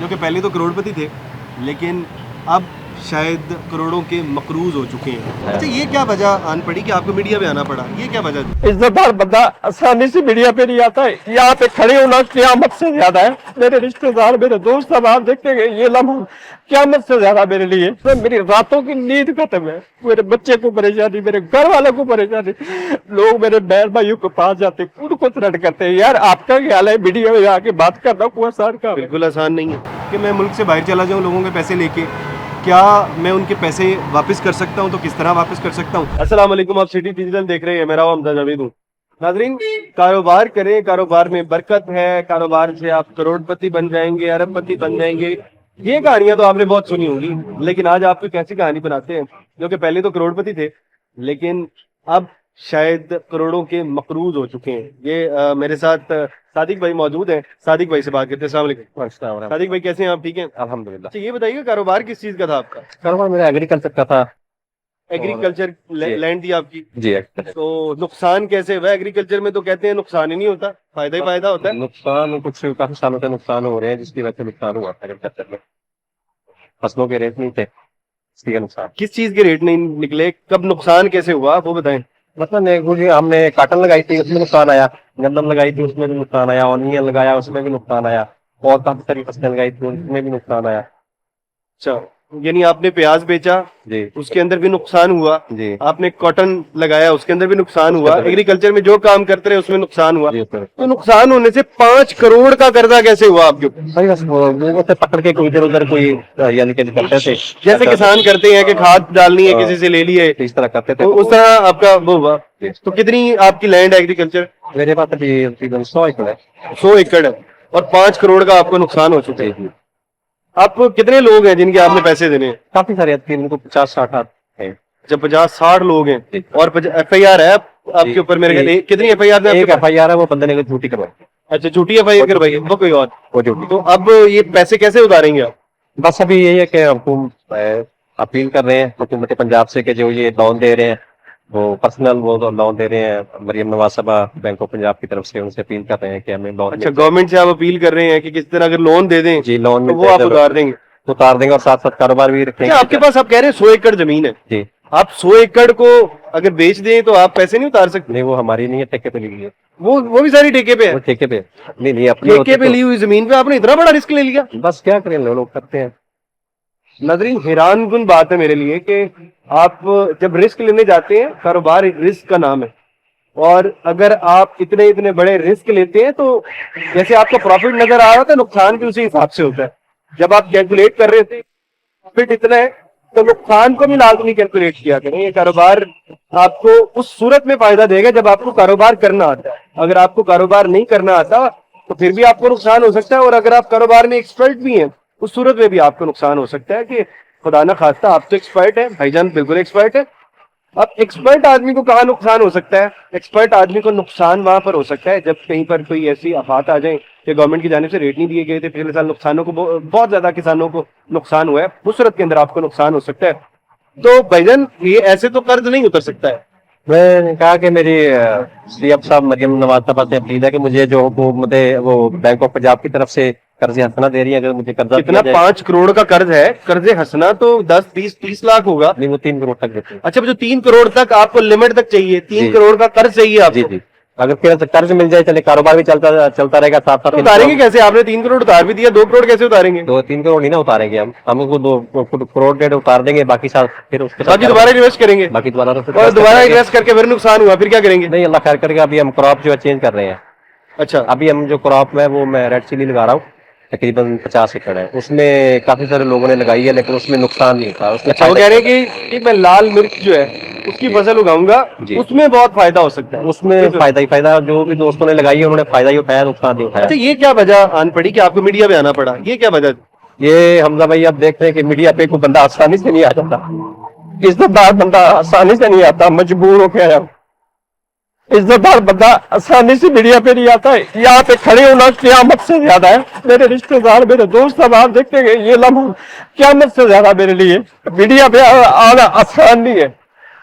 جو کہ پہلے تو کروڑپتی تھے لیکن اب شاید کروڑوں کے مقروض ہو چکے ہیں. اچھا یہ کیا وجہ آن پڑی کہ آپ کو میڈیا پہ آنا پڑا؟ یہ کیا وجہ تھی؟ عزت دار بندہ آسانی سے میڈیا پہ نہیں آتا ہے. یہاں پہ کھڑے ہونا قیامت سے زیادہ ہے. میرے رشتہ دار میرے دوست اب آپ دیکھیں گے یہ لمحہ قیامت سے زیادہ میرے لیے. میری راتوں کی نیند ختم ہے. میرے بچے کو پریشانی, میرے گھر والوں کو پریشانی. لوگ میرے بہن بھائیوں کے پاس جاتے ہیں, ان کو تھریٹ کرتے ہیں. یار آپ کا خیال ہے میڈیا میں آ کے بات کرنا کوئی آسان کام ہے؟ بالکل آسان نہیں ہے کہ میں ملک سے باہر چلا جاؤں لوگوں کے پیسے لے کے. کیا میں ان کے پیسے واپس کر سکتا ہوں؟ تو کس طرح واپس کر سکتا ہوں؟ السلام علیکم, آپ سٹی ڈیجیٹل دیکھ رہے ہیں, میرا نام حمزہ جاوید ہوں. ناظرین, کاروبار کریں, کاروبار میں برکت ہے, کاروبار سے آپ کروڑپتی بن جائیں گے, ارب پتی بن جائیں گے. یہ کہانیاں تو آپ نے بہت سنی ہوں گی, لیکن آج آپ کو ایک ایسی کہانی بناتے ہیں جو کہ پہلے تو کروڑپتی تھے لیکن اب شاید کروڑوں کے مقروض ہو چکے ہیں. یہ میرے ساتھ صادق بھائی موجود ہیں. صادق بھائی سے بات کرتے ہیں. السلام علیکم. صادق بھائی کیسے ہیں آپ؟ ٹھیک ہیں الحمدللہ. اچھا یہ بتائیے کاروبار کس چیز کا تھا آپ کا؟ کاروبار میرا ایگریکلچر کا تھا. ایگریکلچر لینڈ تھی آپ کی. جی. تو نقصان کیسے ہوا ایگریکلچر میں؟ تو کہتے ہیں نقصان ہی نہیں ہوتا, فائدہ ہی فائدہ ہوتا ہے. نقصان کچھ کافی سالوں سے نقصان ہو رہے ہیں جس کی وجہ سے نقصان ہوا ایگریکلچر میں. فصلوں کے ریٹ نہیں تھے, اس لیے نقصان. کس چیز کے ریٹ نہیں نکلے؟ کب نقصان کیسے ہوا وہ بتائیں. مطلب ہم نے کاٹن لگائی تھی, اس میں نقصان آیا. گندم لگائی تھی, اس میں بھی نقصان آیا. اونین لگایا, اس میں بھی نقصان آیا. اور کافی ساری فصلیں لگائی تھی, اس میں بھی نقصان آیا. اچھا یعنی آپ نے پیاز بیچا جی, اس کے اندر بھی نقصان ہوا. جی, آپ نے کاٹن لگایا اس کے اندر بھی نقصان ہوا. ایگریکلچر میں جو کام کرتے رہے اس میں نقصان ہوا. جی سر. تو نقصان ہونے سے 5 کروڑ کا قرضہ کیسے ہوا آپ کے اوپر؟ صحیح بس لوگوں سے پکڑ کے کوئی ادھر ادھر کوئی یعنی کہ کرتے تھے, جیسے کسان کرتے ہیں کہ کھاد ڈالنی ہے کسی سے لے لیے, اس طرح کرتے تھے. تو اس طرح آپ کا وہ ہوا. تو کتنی آپ کی لینڈ ہے ایگریکلچر؟ میرے پاس ابھی 100 ایکڑ ہے. 100 ایکڑ ہے اور 5 کروڑ کا آپ کو نقصان ہو چکا ہے. آپ کتنے لوگ ہیں جن کے آپ نے پیسے دینے ہیں؟ کافی سارے ان کو 50-60 ہیں. جب 50-60 لوگ ہیں اور ایف آئی آر ہے آپ کے اوپر؟ میرے خیال کتنی ایف آئی آر؟ ایک ایف آئی آر ہے, وہ بندے نے جھوٹی کروائی. اچھا جھوٹی ایف آئی آر کروائی ہے, وہ کوئی اور وہ جھوٹی. تو اب یہ پیسے کیسے اتاریں گے آپ؟ بس ابھی یہی ہے کہ حکومت اپیل کر رہے ہیں حکومت پنجاب سے کہ جو یہ لون دے رہے ہیں وہ پرسنل وہ لون دے رہے ہیں. مریم نواز صاحبہ بینک آف پنجاب کی طرف سے ان سے اپیل کر رہے ہیں کہ ہمیں لون. اچھا گورنمنٹ سے آپ اپیل کر رہے ہیں کہ کس طرح اگر لون دے دیں جی لون تو وہ آپ اتار دیں گے؟ اتار دیں گے اور ساتھ ساتھ کاروبار بھی رکھیں گے. آپ کے پاس آپ کہہ رہے ہیں 100 ایکڑ زمین ہے, جی آپ 100 ایکڑ کو اگر بیچ دیں تو آپ پیسے نہیں اتار سکتے؟ نہیں وہ ہماری نہیں ہے, ٹھیکے پہ لی ہوئی ہے. وہ بھی ساری ٹھیکے پہ ہے. وہ ٹھیکے پہ نہیں اپنی ٹھیکے پہ لی ہوئی زمین پہ آپ نے اتنا بڑا رسک لے لیا. بس کیا کریں لوگ کرتے ہیں. ناظرین حیران کن بات ہے میرے لیے کہ آپ جب رسک لینے جاتے ہیں, کاروبار رسک کا نام ہے, اور اگر آپ اتنے بڑے رسک لیتے ہیں تو جیسے آپ کو پروفٹ نظر آ رہا تھا, نقصان بھی اسی حساب سے ہوتا ہے. جب آپ کیلکولیٹ کر رہے تھے پروفٹ اتنا ہے تو نقصان کو بھی لازمی کیلکولیٹ کیا کریں. یہ کاروبار آپ کو اس صورت میں فائدہ دے گا جب آپ کو کاروبار کرنا آتا ہے. اگر آپ کو کاروبار نہیں کرنا آتا تو پھر بھی آپ کو نقصان ہو سکتا ہے, اور اگر آپ کاروبار میں ایکسپرٹ بھی ہیں اس صورت میں بھی آپ کو نقصان ہو سکتا ہے. کہ خدا نہ خواستہ آپ تو ایکسپرٹ ہیں, بھائی جان بالکل ایکسپرٹ ہے. اب ایکسپرٹ آدمی کو کہاں نقصان ہو سکتا ہے؟ ایکسپرٹ آدمی کو نقصان وہاں پر ہو سکتا ہے جب کہیں پر کوئی ایسی آفات آ جائیں کہ گورنمنٹ کی جانب سے ریٹ نہیں دیے گئے تھے پچھلے سال, نقصانوں کو بہت زیادہ کسانوں کو نقصان ہوا ہے, اس صورت کے اندر آپ کو نقصان ہو سکتا ہے. تو بھائی جان یہ ایسے تو قرض نہیں اتر سکتا ہے. میں نے کہا کہ میری سی ایم صاحب مریم نواز صاحبہ سے اپیل ہے کہ مجھے جو حکومت وہ بینک آف پنجاب کی طرف سے قرض حسنہ دے رہی ہے, اگر مجھے قرضہ کتنا 5 کروڑ کا قرض ہے, قرض حسنہ تو 10-20-30 لاکھ ہوگا. نہیں وہ 3 کروڑ تک دیتے ہیں. اچھا جو 3 کروڑ تک آپ کو لمٹ تک چاہیے, 3 کروڑ کا قرض چاہیے آپ جی کو. جی اگر قرض مل جائے چلے کاروبار بھی چلتا رہے گا ساتھ ساتھ. اتاریں گے کیسے؟ آپ نے 3 کروڑ اتار بھی دیا, 2 کروڑ کیسے اتاریں گے؟ 2-3 کروڑ نہیں نا اتاریں گے ہم کو 2 کروڑ ڈیڑھ اتار دیں گے, باقی ساتھ پھر اس کے ساتھ دوبارہ انویسٹ کریں گے. باقی دوبارہ انویسٹ کر کے پھر نقصان ہوا پھر کیا کریں گے؟ نہیں اللہ خیر کرے گا. ابھی ہم کراپ جو ہے چینج کر رہے ہیں. اچھا ابھی ہم جو کراپ ہے وہ میں ریڈ چلی لگا رہا ہوں, تقریباً 50 ایکڑ ہے. اس میں کافی سارے لوگوں نے لگائی ہے لیکن اس میں نقصان نہیں ہوتا. اچھا وہ کہہ رہے ہیں کہ میں لال مرچ جو ہے اس کی فصل اگاؤں گا, اس میں بہت فائدہ ہو سکتا ہے. اس میں فائدہ ہی فائدہ, جو بھی دوستوں نے لگائی ہے انہوں نے فائدہ ہی اٹھایا, نقصان نہیں اٹھایا. اچھا یہ کیا وجہ آن پڑی کہ آپ کو میڈیا پہ آنا پڑا؟ یہ کیا وجہ؟ یہ حمزہ بھائی آپ دیکھ رہے ہیں کہ میڈیا پہ کوئی بندہ آسانی سے نہیں آ جاتا, عزت دار بندہ آسانی سے نہیں آتا, مجبور ہو کے آیا. عزت دار بندہ آسانی سے میڈیا پہ نہیں آتا ہے. یہاں پہ کھڑے ہونا قیامت سے زیادہ ہے. میرے رشتہ دار میرے دوست اب آپ دیکھتے ہیں یہ لمحہ قیامت سے زیادہ میرے لیے. میڈیا پہ آنا آسان نہیں ہے.